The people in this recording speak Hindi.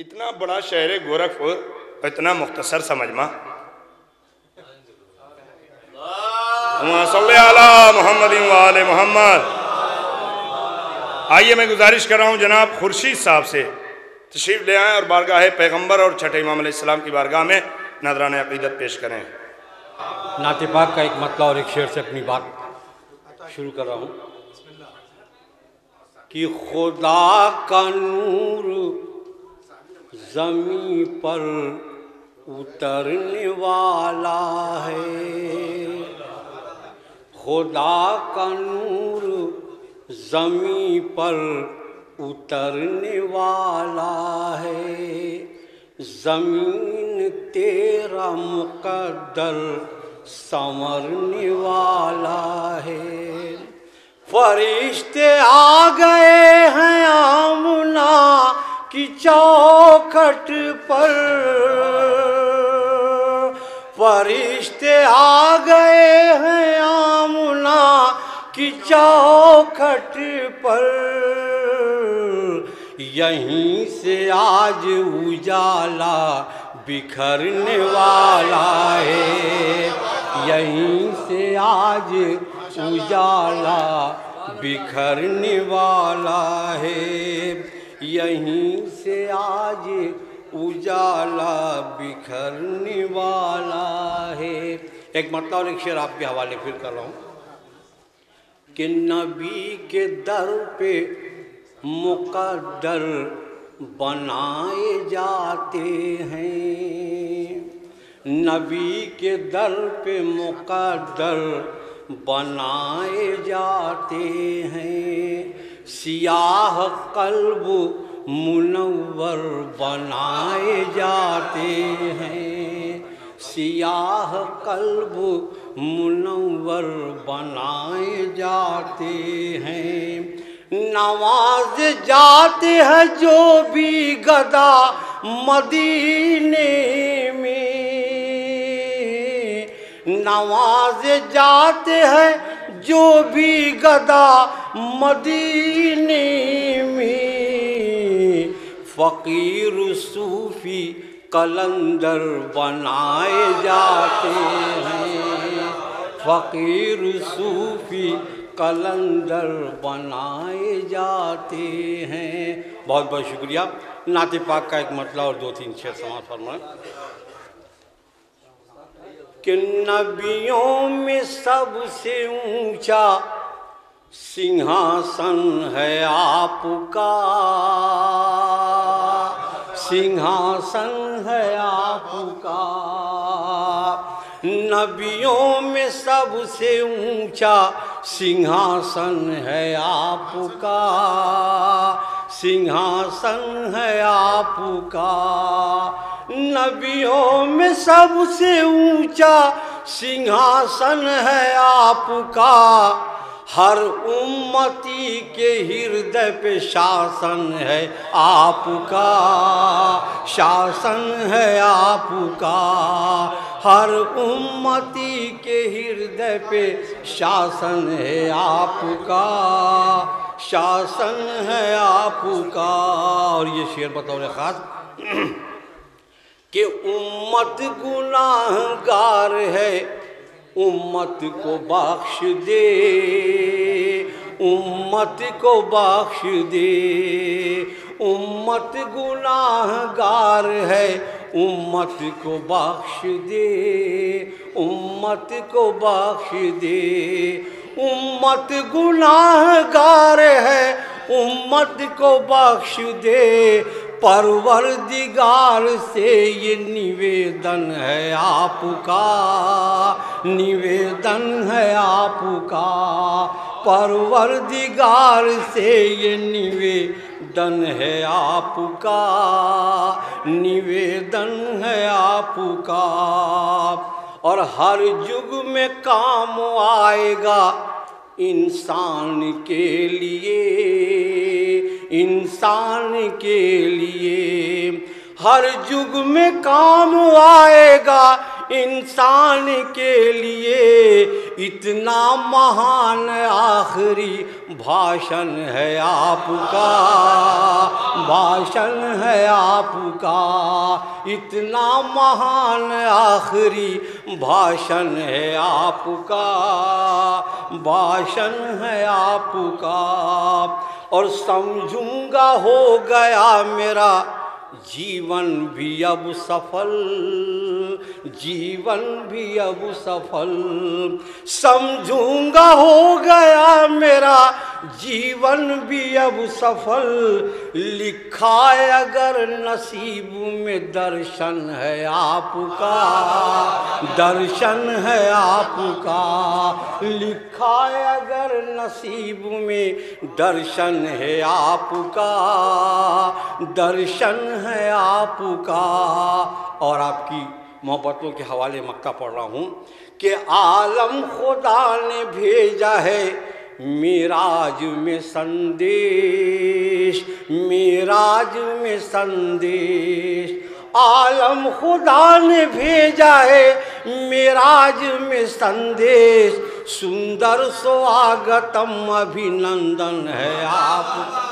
इतना बड़ा शहर गोरखपुर, इतना मुख्तसर समझमा। मोहम्मद वाले मोहम्मद। आइए मैं गुजारिश कर रहा हूँ जनाब खुर्शीद साहब से तशरीफ़ ले आएँ और बारगाह पैगम्बर और छठे इमाम अलैहिस्सलाम की बारगाह में नज़रान अक़ीदत पेश करें। नाते पाक का एक मतला और एक शेर से अपनी बात शुरू कर रहा हूँ कि खुदा का नूर ज़मीं पर उतरने वाला है, खुदा का नूर ज़मीं पर उतरने वाला है, ज़मीन तेरा मुक़द्दर संवरने वाला है। फरिश्ते आ गए हैं आमना की चौखट पर, फरिश्ते आ गए हैं आमना की चौखट पर, यहीं से आज उजाला बिखरने वाला है, यहीं से आज उजाला बिखरने वाला है, यहीं से आज उजाला बिखरने वाला है। एक मतलब और एक शेर आपके हवाले फिर कर रहा हूँ कि नबी के दर पे मुक़द्दर बनाए जाते हैं, नबी के दर पे मुक़द्दर बनाए जाते हैं, सियाह कल्ब मुनव्वर बनाए जाते हैं, सियाह कल्ब मुनव्वर बनाए जाते हैं, नवाज जाते हैं जो भी गदा मदीने में, नवाज जाते हैं जो भी गदा मदीने में, फ़कीर सूफ़ी कलंदर बनाए जाते हैं, फ़कीर सूफ़ी कलंदर बनाए जाते हैं। बहुत बहुत शुक्रिया। नाते पाक का एक मतला और दो तीन शेर समाज फरमाएं कि नबियों में सबसे ऊंचा सिंहासन है आपका, सिंहासन है आपका, नबियों में सबसे ऊंचा सिंहासन है आपका, सिंहासन है आपका, नबियों में सबसे ऊंचा सिंहासन है आपका, हर उम्मती के हृदय पे शासन है आपका, शासन है आपका, हर उम्मती के हृदय पे शासन है आपका, शासन है आपका। और ये शेर बतौर ख़ास कि उम्मत गुनाहगार है, उम्मत को बख्श दे, उम्मत को बख्श दे, उम्मत गुनाहगार है, उम्मत को बख्श दे, उम्मत को बख्श दे, उम्मत गुनाहगार है, उम्मत को बख्श दे, परवरदिगार से ये निवेदन है आपका, निवेदन है आपका, परवरदिगार से ये निवेदन है आपका, निवेदन है आपका। और हर युग में काम आएगा इंसान के लिए, इंसान के लिए, हर युग में काम आएगा इंसान के लिए इतना महान आखिरी भाषण है आपका, भाषण है आपका। इतना महान आखिरी भाषण है आपका, भाषण है आपका। और समझूंगा हो गया मेरा जीवन भी अब सफल, जीवन भी अब सफल। समझूंगा हो गया मेरा जीवन भी अब सफल। लिखा है अगर नसीब में दर्शन है आपका, दर्शन है आपका। लिखा है अगर नसीब में दर्शन है आपका, दर्शन है आपका। और आपकी मोहब्बतों के हवाले मक्ता पढ़ रहा हूँ कि आलम खुदा ने भेजा है मिराज में संदेश, मिराज में संदेश। आलम खुदा ने भेजा है मिराज में संदेश। सुंदर स्वागतम अभिनंदन है आपका,